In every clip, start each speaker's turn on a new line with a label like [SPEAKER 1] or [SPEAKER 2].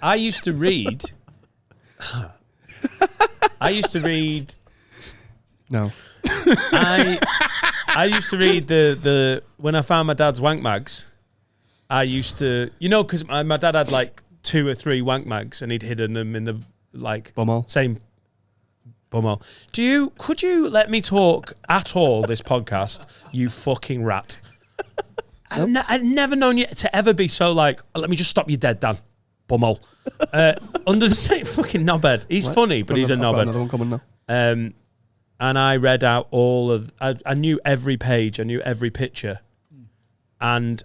[SPEAKER 1] I used to read.
[SPEAKER 2] No.
[SPEAKER 1] I used to read the when I found my dad's wank mags. I used to, because my dad had like 2 or 3 wank mags, and he'd hidden them in the same bumhole. Could you let me talk at all this podcast? You fucking rat. I've never known you to ever be so like, let me just stop you dead, Dan. Bumhole. Under the same fucking knobhead. He's funny, but he's a knobhead.
[SPEAKER 2] Another one coming now.
[SPEAKER 1] And I read out I knew every page, I knew every picture, and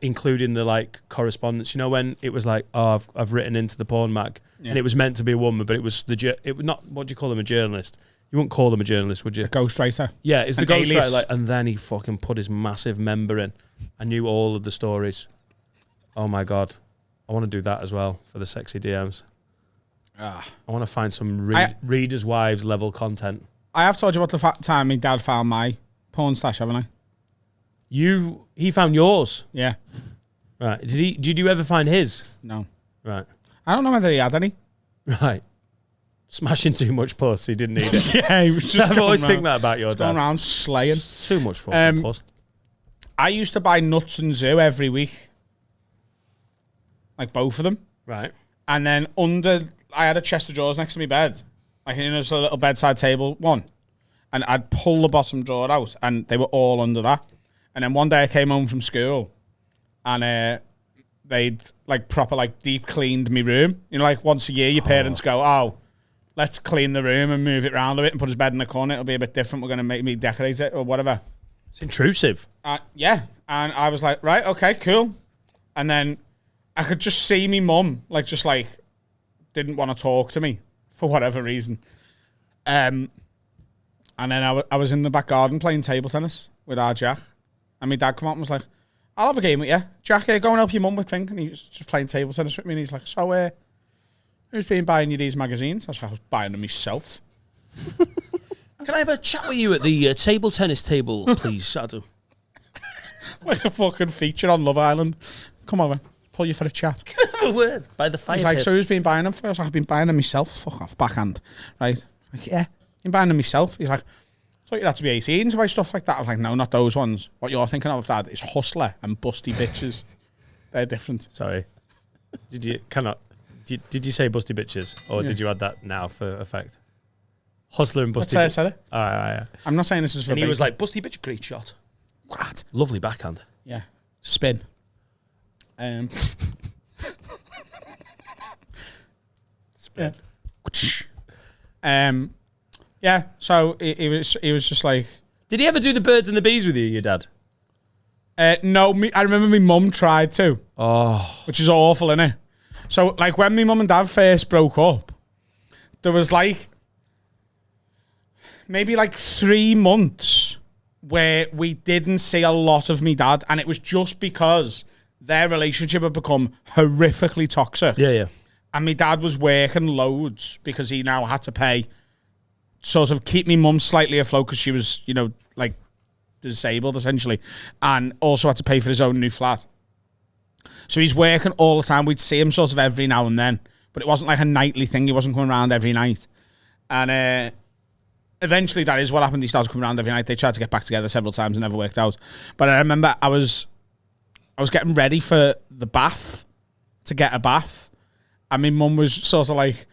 [SPEAKER 1] including the like correspondence. When it was like, oh, I've written into the porn mag, and it was meant to be a woman, but it was not. What do you call them? A journalist? You wouldn't call them a journalist, would you?
[SPEAKER 3] A ghostwriter.
[SPEAKER 1] Yeah, it's the ghostwriter. Like, and then he fucking put his massive member in. I knew all of the stories. Oh my god, I want to do that as well for the sexy DMs. I want to find some readers' wives level content.
[SPEAKER 3] I have told you about the time my dad found my porn stash, haven't I?
[SPEAKER 1] He found yours?
[SPEAKER 3] Yeah.
[SPEAKER 1] Right. Did you ever find his?
[SPEAKER 3] No.
[SPEAKER 1] Right.
[SPEAKER 3] I don't know whether he had any.
[SPEAKER 1] Right. Smashing too much puss, he didn't need it.
[SPEAKER 3] Yeah, he was just
[SPEAKER 1] I always think that about your dad.
[SPEAKER 3] Going around slaying.
[SPEAKER 1] Too much fucking puss.
[SPEAKER 3] I used to buy Nuts and Zoo every week. Like both of them.
[SPEAKER 1] Right.
[SPEAKER 3] And then I had a chest of drawers next to my bed. Like, just a little bedside table one. And I'd pull the bottom drawer out, and they were all under that. And then one day I came home from school, and they'd like proper like deep cleaned my room. Like once a year your parents go, oh, let's clean the room and move it around a bit and put his bed in the corner. It'll be a bit different. We're going to make me decorate it or whatever.
[SPEAKER 1] It's intrusive.
[SPEAKER 3] Yeah. And I was like, right, okay, cool. And then I could just see me mum, didn't want to talk to me for whatever reason. And then I was in the back garden playing table tennis with our Jack. And my dad come out and was like, I'll have a game with you. Jack, go and help your mum with things. And he was just playing table tennis with me. And he's like, so, who's been buying you these magazines? I was like, I was buying them myself.
[SPEAKER 1] Can I have a chat with you at the table tennis table, please, Adam?
[SPEAKER 3] Like a fucking feature on Love Island. Come over. Pull you for a chat.
[SPEAKER 1] A word by the fire.
[SPEAKER 3] He's like, so who's been buying them for? I was like, I've been buying them myself. Fuck off, backhand. Right? Like, yeah, been buying them myself. He's like, I thought you'd have to be 18 to buy stuff like that. I was like, no, not those ones. What you're thinking of, Dad, is Hustler and Busty Bitches. They're different.
[SPEAKER 1] Sorry. Did you say Busty Bitches? Or did you add that now for effect? Hustler and Busty Bitches.
[SPEAKER 3] I said it.
[SPEAKER 1] All right.
[SPEAKER 3] I'm not saying this is for
[SPEAKER 1] And he was like, Busty Bitch, great shot.
[SPEAKER 3] Great.
[SPEAKER 1] Lovely backhand.
[SPEAKER 3] Yeah. Spin.
[SPEAKER 1] Spin.
[SPEAKER 3] Yeah, so he was just like...
[SPEAKER 1] Did he ever do the birds and the bees with you, your dad?
[SPEAKER 3] No, I remember my mum tried to.
[SPEAKER 1] Oh.
[SPEAKER 3] Which is awful, innit? So, like, when my mum and dad first broke up, there was, like, maybe, 3 months where we didn't see a lot of me dad, and it was just because their relationship had become horrifically toxic.
[SPEAKER 1] Yeah.
[SPEAKER 3] And my dad was working loads because he now had to pay... sort of keep me mum slightly afloat because she was, disabled essentially, and also had to pay for his own new flat. So he's working all the time. We'd see him sort of every now and then, but it wasn't like a nightly thing. He wasn't coming around every night. And eventually that is what happened. He started coming around every night. They tried to get back together several times and never worked out. But I remember I was getting ready for the bath, to get a bath, and my mum was sort of like,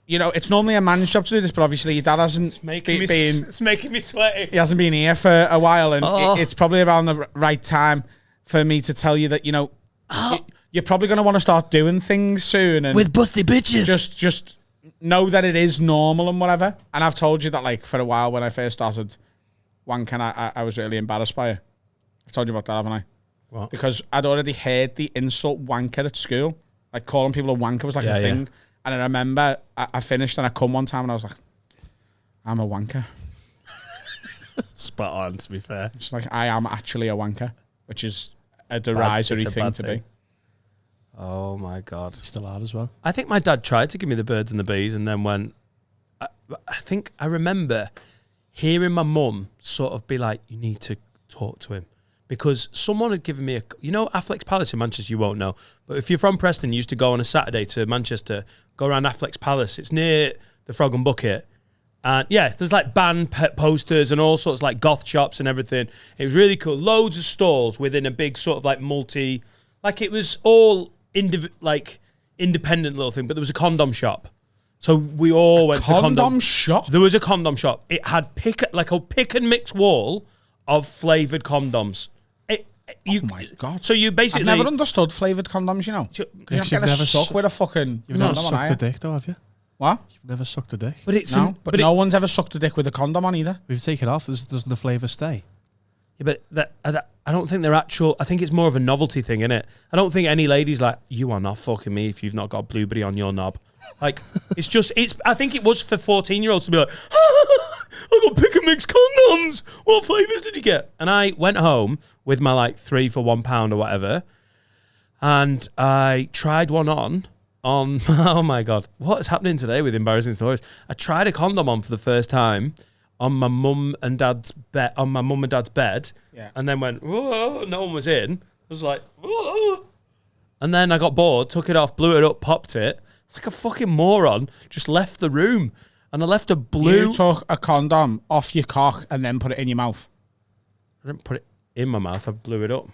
[SPEAKER 3] it's normally a man's job to do this, but obviously your dad hasn't
[SPEAKER 1] it's making me sweaty.
[SPEAKER 3] He hasn't been here for a while, and it's probably around the right time for me to tell you that, you're probably going to want to start doing things soon. And
[SPEAKER 1] with Busty Bitches.
[SPEAKER 3] Just know that it is normal and whatever. And I've told you that, for a while when I first started wanking, I was really embarrassed by it. I've told you about that, haven't I?
[SPEAKER 1] What?
[SPEAKER 3] Because I'd already heard the insult wanker at school. Like, calling people a wanker was a thing. Yeah. And I remember I finished and I come one time and I was like, I'm a wanker.
[SPEAKER 1] Spot on, to be fair.
[SPEAKER 3] It's like, I am actually a wanker, which is a derisory thing to be.
[SPEAKER 1] Oh my God.
[SPEAKER 2] Still hard as well.
[SPEAKER 1] I think my dad tried to give me the birds and the bees and then went, I think I remember hearing my mum sort of be like, you need to talk to him. because someone had given me Affleck's Palace in Manchester, you won't know. But if you're from Preston, you used to go on a Saturday to Manchester, go around Affleck's Palace. It's near the Frog and Bucket. And yeah, there's like band posters and all sorts, like goth shops and everything. It was really cool. Loads of stalls within a big sort of like it was all independent little thing, but there was a condom shop. So we all went to condom
[SPEAKER 3] shop.
[SPEAKER 1] There was a condom shop. It had a pick and mix wall of flavoured condoms.
[SPEAKER 3] Oh my God.
[SPEAKER 1] So you basically...
[SPEAKER 3] I've never understood flavoured condoms, you know. You're not getting sucked with a fucking...
[SPEAKER 2] You've never sucked a dick, though, have you?
[SPEAKER 3] What?
[SPEAKER 2] You've never sucked a dick.
[SPEAKER 1] But it's
[SPEAKER 3] but no one's ever sucked a dick with a condom on either.
[SPEAKER 2] We've taken it off. Doesn't the flavour stay?
[SPEAKER 1] Yeah, but I don't think they're actual... I think it's more of a novelty thing, innit? I don't think any lady's like, you are not fucking me if you've not got blueberry on your knob. Like, I think it was for 14-year-olds to be like, I got pick and mix condoms. What flavours did you get? And I went home with my like 3 for £1 or whatever. And I tried one on, oh my God, what is happening today with embarrassing stories? I tried a condom on for the first time on my mum and dad's bed,
[SPEAKER 3] Yeah.
[SPEAKER 1] And then went, whoa, no one was in. I was like, whoa. And then I got bored, took it off, blew it up, popped it. Like a fucking moron, just left the room. And I left a blue...
[SPEAKER 3] You took a condom off your cock and then put it in your mouth.
[SPEAKER 1] I didn't put it in my mouth, I blew it up.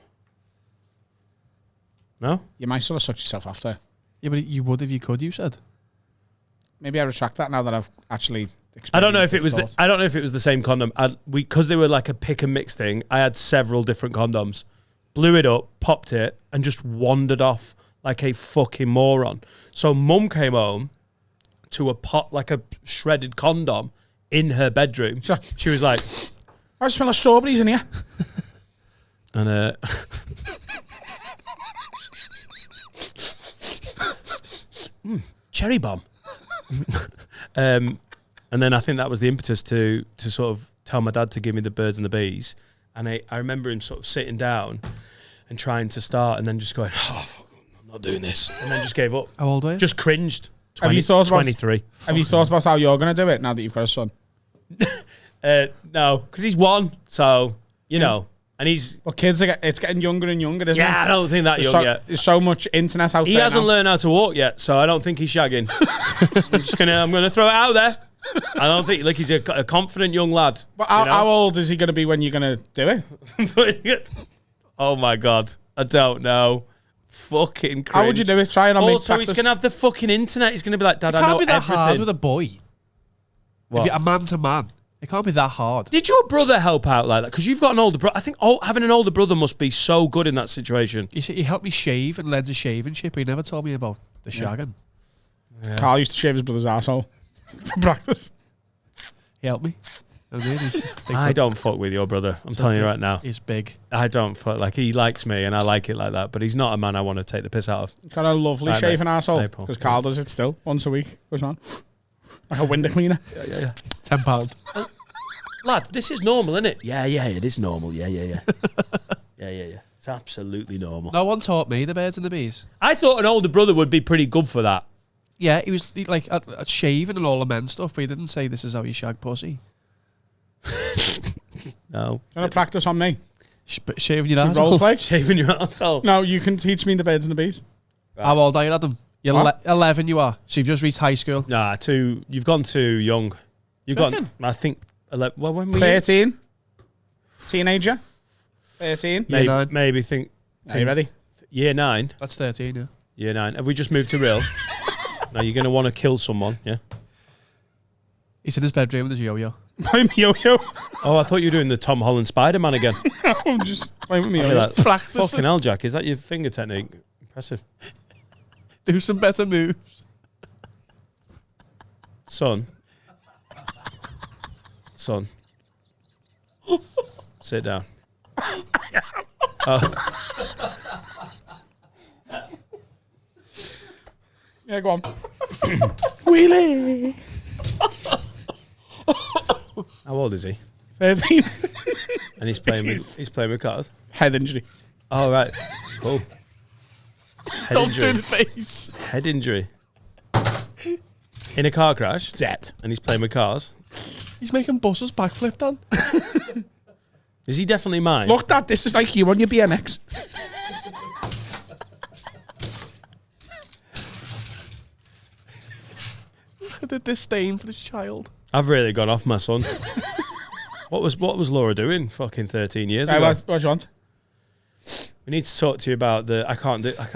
[SPEAKER 1] No?
[SPEAKER 3] You might sort of suck yourself off there.
[SPEAKER 2] Yeah, but you would if you could, you said.
[SPEAKER 3] Maybe I retract that now that I've actually experienced
[SPEAKER 1] I don't know if it was the same condom. Because they were like a pick and mix thing, I had several different condoms. Blew it up, popped it, and just wandered off like a fucking moron. So mum came home to a shredded condom in her bedroom. She was like,
[SPEAKER 3] I smell of strawberries in here.
[SPEAKER 1] And cherry bomb. And then I think that was the impetus to sort of tell my dad to give me the birds and the bees. And I remember him sort of sitting down and trying to start and then just going, oh, fuck, I'm not doing this. And then just gave up.
[SPEAKER 2] How old were you?
[SPEAKER 1] Just cringed.
[SPEAKER 3] Have you thought
[SPEAKER 1] 23.
[SPEAKER 3] Have you thought about how you're going to do it now that you've got a son?
[SPEAKER 1] No, because he's 1, so, you know. And he's...
[SPEAKER 3] Well, kids, it's getting younger and younger, isn't it?
[SPEAKER 1] Yeah, I don't think that young yet.
[SPEAKER 3] There's so much internet out there.
[SPEAKER 1] He hasn't learned how to walk yet, so I don't think he's shagging. I'm gonna throw it out there. I don't think, like, he's a confident young lad.
[SPEAKER 3] But how old is he going to be when you're going to do it?
[SPEAKER 1] Oh my God, I don't know. Fucking cringe.
[SPEAKER 3] How would you do it? Try it on me.
[SPEAKER 1] Also, he's gonna have the fucking internet. He's gonna be like, Dad, I know
[SPEAKER 2] everything. It can't be that hard with a boy.
[SPEAKER 1] What?
[SPEAKER 2] If you're a man to man, it can't be that hard.
[SPEAKER 1] Did your brother help out like that? Because you've got an older brother. I think having an older brother must be so good in that situation.
[SPEAKER 2] He helped me shave and led to shaving shit, but he never told me about the shagging.
[SPEAKER 3] Yeah. Carl used to shave his brother's arsehole for practice.
[SPEAKER 2] He helped me.
[SPEAKER 1] I don't fuck with your brother. I'm telling you right now.
[SPEAKER 2] He's big.
[SPEAKER 1] I don't fuck. Like, he likes me and I like it like that, but he's not a man I want to take the piss out of.
[SPEAKER 3] He's got a lovely shaving arsehole. Because Carl does it still once a week. Goes on. Like a window cleaner.
[SPEAKER 1] Yeah.
[SPEAKER 2] £10.
[SPEAKER 1] Lad, this is normal, isn't it? Yeah, it is normal. Yeah. Yeah. It's absolutely normal.
[SPEAKER 2] No one taught me the birds and the bees.
[SPEAKER 1] I thought an older brother would be pretty good for that.
[SPEAKER 2] Yeah, he was like at shaving and all the men stuff, but he didn't say this is how you shag pussy.
[SPEAKER 1] No.
[SPEAKER 3] You want to practice on me?
[SPEAKER 2] Shaving your
[SPEAKER 3] role
[SPEAKER 2] arsehole?
[SPEAKER 3] play?
[SPEAKER 1] Shaving your arsehole?
[SPEAKER 3] No, you can teach me the birds and the bees.
[SPEAKER 2] Right. How old are you, Adam? You're 11 you are. So you've just reached high school.
[SPEAKER 1] Nah, you've gone too young. You've gone, I think, 11, well, when were
[SPEAKER 3] 13?
[SPEAKER 1] You?
[SPEAKER 3] Teenager? 13?
[SPEAKER 1] Maybe think.
[SPEAKER 3] Are you ready?
[SPEAKER 1] Year 9.
[SPEAKER 2] That's 13, yeah.
[SPEAKER 1] Year 9. Have we just moved to real? Now you're going to want to kill someone, yeah?
[SPEAKER 2] He's in his bedroom with his yo-yo.
[SPEAKER 3] Playing with yo-yo?
[SPEAKER 1] Oh, I thought you were doing the Tom Holland Spider-Man again.
[SPEAKER 3] I'm just playing with me yo-yo.
[SPEAKER 1] Fucking hell, Jack. Is that your finger technique? Impressive.
[SPEAKER 2] Do some better moves.
[SPEAKER 1] Son. Sit down.
[SPEAKER 3] Yeah, go on. Wheelie.
[SPEAKER 1] How old is he?
[SPEAKER 3] 13.
[SPEAKER 1] And he's playing with cars.
[SPEAKER 3] Head injury.
[SPEAKER 1] Oh, right. Cool.
[SPEAKER 2] Don't do the face.
[SPEAKER 1] Head injury. In a car crash.
[SPEAKER 3] Dead.
[SPEAKER 1] And he's playing with cars.
[SPEAKER 2] He's making buses backflip, Dan.
[SPEAKER 1] Is he definitely mine?
[SPEAKER 3] Look, Dad, this is like you on your BMX.
[SPEAKER 2] Look at the disdain for this child.
[SPEAKER 1] I've really gone off my son. What was Laura doing fucking 13 years ago?
[SPEAKER 3] What do you want?
[SPEAKER 1] We need to talk to you about I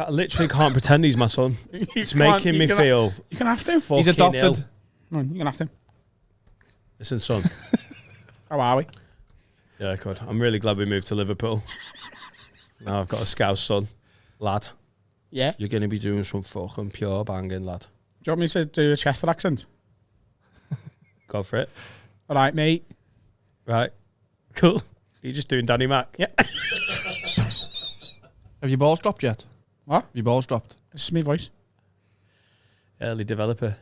[SPEAKER 1] literally can't pretend he's my son. It's making me feel.
[SPEAKER 3] You can have to.
[SPEAKER 2] He's adopted.
[SPEAKER 1] Ill.
[SPEAKER 3] You can have to.
[SPEAKER 1] Listen, son.
[SPEAKER 3] How are we?
[SPEAKER 1] Yeah, good. I'm really glad we moved to Liverpool. Now I've got a Scouse son. Lad.
[SPEAKER 3] Yeah.
[SPEAKER 1] You're going to be doing some fucking pure banging, lad.
[SPEAKER 3] Do you want me to do a Chester accent?
[SPEAKER 1] Go for it.
[SPEAKER 3] All right, mate.
[SPEAKER 1] Right. Cool. You're just doing Danny Mac?
[SPEAKER 3] Yeah.
[SPEAKER 2] Have your balls dropped yet?
[SPEAKER 3] What?
[SPEAKER 2] Your balls dropped?
[SPEAKER 3] This is my voice.
[SPEAKER 1] Early developer.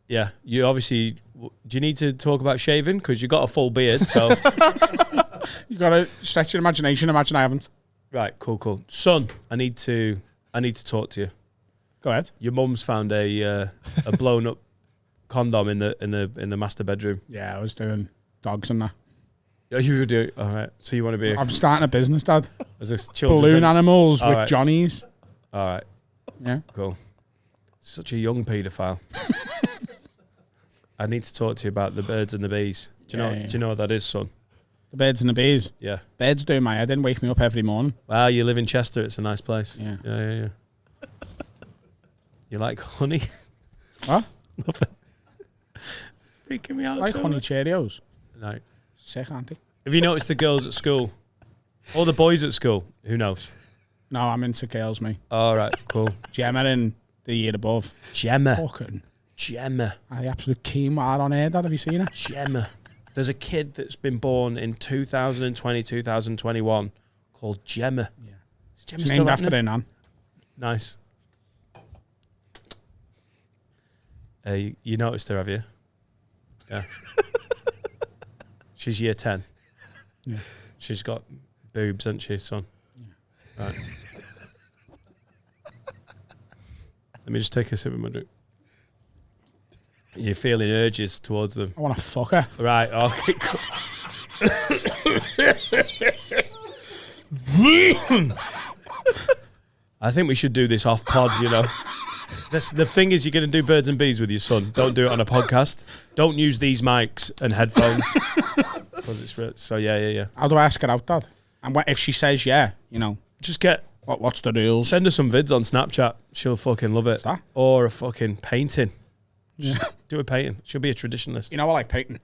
[SPEAKER 1] Yeah. You obviously... Do you need to talk about shaving? Because you've got a full beard, so...
[SPEAKER 3] You got to stretch your imagination. Imagine I haven't.
[SPEAKER 1] Right, cool. Son, I need to talk to you.
[SPEAKER 3] Go ahead.
[SPEAKER 1] Your mum's found a blown up condom in the master bedroom.
[SPEAKER 3] Yeah, I was doing dogs and that.
[SPEAKER 1] Oh, you do. All right. So you want to be?
[SPEAKER 3] I'm starting a business, Dad.
[SPEAKER 1] As a children's
[SPEAKER 3] Balloon animals
[SPEAKER 1] All
[SPEAKER 3] with
[SPEAKER 1] right.
[SPEAKER 3] Johnnies.
[SPEAKER 1] All right.
[SPEAKER 3] Yeah.
[SPEAKER 1] Cool. Such a young paedophile. I need to talk to you about the birds and the bees. Do you know what that is, son?
[SPEAKER 3] The birds and the bees.
[SPEAKER 1] Yeah.
[SPEAKER 3] Birds doing my head in, wake me up every morning.
[SPEAKER 1] Well, you live in Chester. It's a nice place.
[SPEAKER 3] Yeah.
[SPEAKER 1] Yeah. You like honey?
[SPEAKER 3] What?
[SPEAKER 1] Nothing. It's freaking me out.
[SPEAKER 3] I like
[SPEAKER 1] so
[SPEAKER 3] honey
[SPEAKER 1] much.
[SPEAKER 3] Cheerios.
[SPEAKER 1] No.
[SPEAKER 3] Sick, aren't they?
[SPEAKER 1] Have you noticed the girls at school? Or the boys at school? Who knows?
[SPEAKER 3] No, I'm into girls, me.
[SPEAKER 1] All right, cool.
[SPEAKER 3] Gemma in the year above.
[SPEAKER 1] Gemma.
[SPEAKER 3] Fucking.
[SPEAKER 1] Gemma.
[SPEAKER 3] The absolute quinoa on air, Dad. Have you seen her?
[SPEAKER 1] Gemma. There's a kid that's been born in 2020, 2021 called Gemma.
[SPEAKER 3] Yeah.
[SPEAKER 1] Is Gemma
[SPEAKER 3] She's
[SPEAKER 1] still
[SPEAKER 3] named after
[SPEAKER 1] happening?
[SPEAKER 3] her nan.
[SPEAKER 1] Nice. You noticed her, have you? Yeah. She's year 10.
[SPEAKER 3] Yeah.
[SPEAKER 1] She's got boobs, hasn't she, son? Yeah. Right. Let me just take a sip of my drink. You're feeling urges towards them.
[SPEAKER 3] I want to fuck her.
[SPEAKER 1] Right, okay, cool. I think we should do this off pod, you know. The thing is, you're going to do birds and bees with your son. Don't do it on a podcast. Don't use these mics and headphones. So, yeah.
[SPEAKER 3] How do I ask her out, Dad? And if she says yeah, you know.
[SPEAKER 1] Just
[SPEAKER 3] What's the rules?
[SPEAKER 1] send her some vids on Snapchat. She'll fucking love it.
[SPEAKER 3] What's that?
[SPEAKER 1] Or a fucking painting.
[SPEAKER 3] Yeah.
[SPEAKER 1] Just do a painting. She'll be a traditionalist.
[SPEAKER 3] You know, I like painting.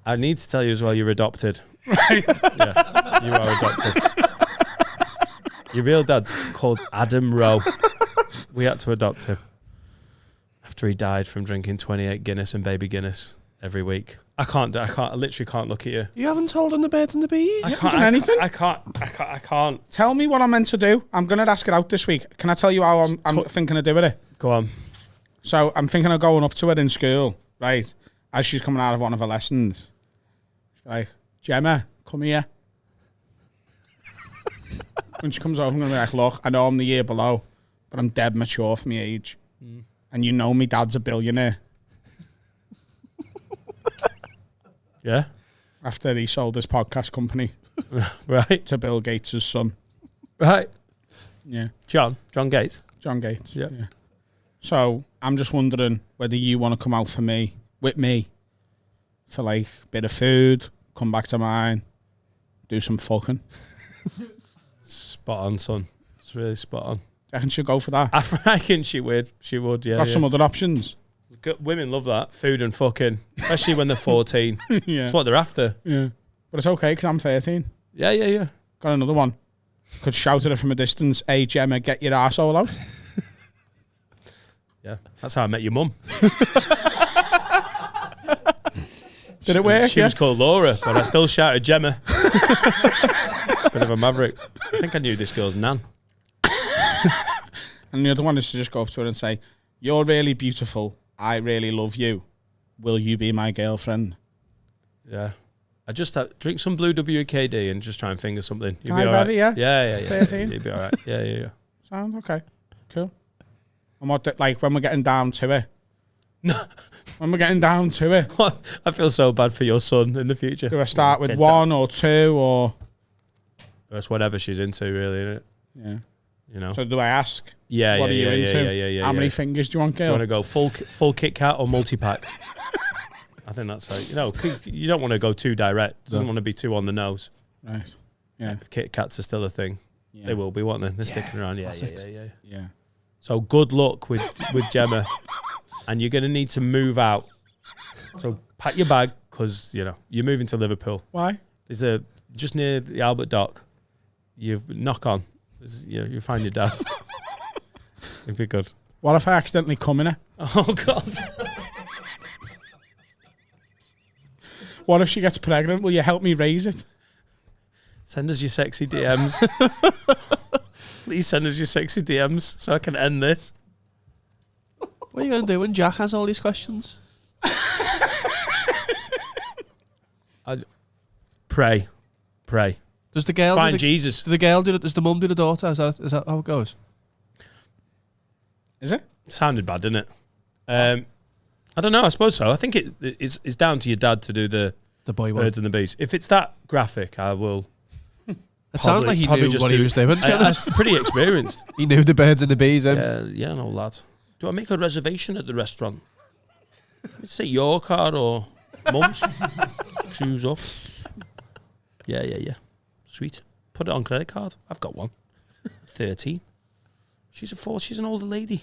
[SPEAKER 1] I need to tell you as well, you're adopted.
[SPEAKER 3] Right.
[SPEAKER 1] Yeah, you are adopted. Your real dad's called Adam Rowe. We had to adopt him after he died from drinking 28 Guinness and baby Guinness every week. I literally can't look at you.
[SPEAKER 2] You haven't told him the birds and the bees?
[SPEAKER 3] I haven't done anything.
[SPEAKER 1] I can't.
[SPEAKER 3] Tell me what I'm meant to do. I'm going to ask her out this week. Can I tell you how I'm thinking of doing it?
[SPEAKER 1] Go on.
[SPEAKER 3] So I'm thinking of going up to her in school, right? As she's coming out of one of her lessons. Like, Gemma, come here. When she comes over, I'm going to be like, look, I know I'm the year below, but I'm dead mature for my age. Mm. And you know me dad's a billionaire.
[SPEAKER 1] Yeah?
[SPEAKER 3] After he sold his podcast company.
[SPEAKER 1] Right.
[SPEAKER 3] To Bill Gates' son.
[SPEAKER 1] Right.
[SPEAKER 3] Yeah.
[SPEAKER 1] John Gates.
[SPEAKER 3] John Gates.
[SPEAKER 1] Yeah.
[SPEAKER 3] So I'm just wondering whether you want to come out with me for like a bit of food, come back to mine, do some fucking.
[SPEAKER 1] Spot on, son. It's really spot on.
[SPEAKER 3] I reckon she'll go for that.
[SPEAKER 1] I reckon she would. She would, yeah.
[SPEAKER 3] Got some other options.
[SPEAKER 1] Women love that. Food and fucking. Especially when they're 14.
[SPEAKER 3] Yeah.
[SPEAKER 1] That's what they're after.
[SPEAKER 3] Yeah. But it's okay because I'm 13.
[SPEAKER 1] Yeah.
[SPEAKER 3] Got another one. Could shout at her from a distance, hey Gemma, get your arsehole out.
[SPEAKER 1] Yeah. That's how I met your mum.
[SPEAKER 3] Did it work?
[SPEAKER 1] She was called Laura, but I still shouted Gemma. Bit of a maverick. I think I knew this girl's nan.
[SPEAKER 3] And the other one is to just go up to her and say, you're really beautiful. I really love you. Will you be my girlfriend?
[SPEAKER 1] Yeah. I just drink some blue WKD and just try and finger something. You'll
[SPEAKER 3] Can
[SPEAKER 1] be
[SPEAKER 3] I
[SPEAKER 1] all
[SPEAKER 3] have
[SPEAKER 1] right.
[SPEAKER 3] it, yeah?
[SPEAKER 1] Yeah.
[SPEAKER 3] 13?
[SPEAKER 1] You'll be all right. Yeah.
[SPEAKER 3] Sound okay. Cool. And what, like, when we're getting down to it?
[SPEAKER 1] No.
[SPEAKER 3] When we're getting down to it,
[SPEAKER 1] I feel so bad for your son in the future.
[SPEAKER 3] do I start with 1 or 2 or?
[SPEAKER 1] That's whatever she's into, really, isn't it?
[SPEAKER 3] Yeah.
[SPEAKER 1] You know.
[SPEAKER 3] So do I ask?
[SPEAKER 1] Yeah,
[SPEAKER 3] What are you into?
[SPEAKER 1] Yeah.
[SPEAKER 3] How many fingers do you want,
[SPEAKER 1] Do you
[SPEAKER 3] girl?
[SPEAKER 1] want to go full Kit Kat or multi-pack? I think that's like, you don't want to go too direct. Doesn't want to be too on the nose.
[SPEAKER 3] Right. Yeah.
[SPEAKER 1] If Kit Kats are still a thing, they will be, won't they? They're sticking around. Yeah. So good luck with Gemma, and you're going to need to move out. So pack your bag because you're moving to Liverpool.
[SPEAKER 3] Why?
[SPEAKER 1] There's just near the Albert Dock. You knock on. You find your dad. It'd be good.
[SPEAKER 3] What if I accidentally come in it?
[SPEAKER 1] Oh God.
[SPEAKER 3] What if she gets pregnant? Will you help me raise it?
[SPEAKER 1] Send us your sexy DMs. Please send us your sexy DMs so I can end this.
[SPEAKER 2] What are you going to do when Jack has all these questions?
[SPEAKER 1] Pray.
[SPEAKER 2] Does the girl
[SPEAKER 1] find Jesus?
[SPEAKER 2] Does the girl do it? Does the mum do the daughter? Is that how it goes?
[SPEAKER 3] Is it?
[SPEAKER 1] Sounded bad, didn't it? I don't know. I suppose so. I think it's down to your dad to do the
[SPEAKER 2] boy
[SPEAKER 1] birds and the bees. If it's that graphic, I will.
[SPEAKER 2] It sounds like he knew what he was doing.
[SPEAKER 1] That's pretty experienced.
[SPEAKER 2] He knew the birds and the bees.
[SPEAKER 1] Yeah, no, lad. Do I make a reservation at the restaurant? Say your card or mum's. Choose up. Yeah. Sweet. Put it on credit card. I've got one. 13. She's an older lady.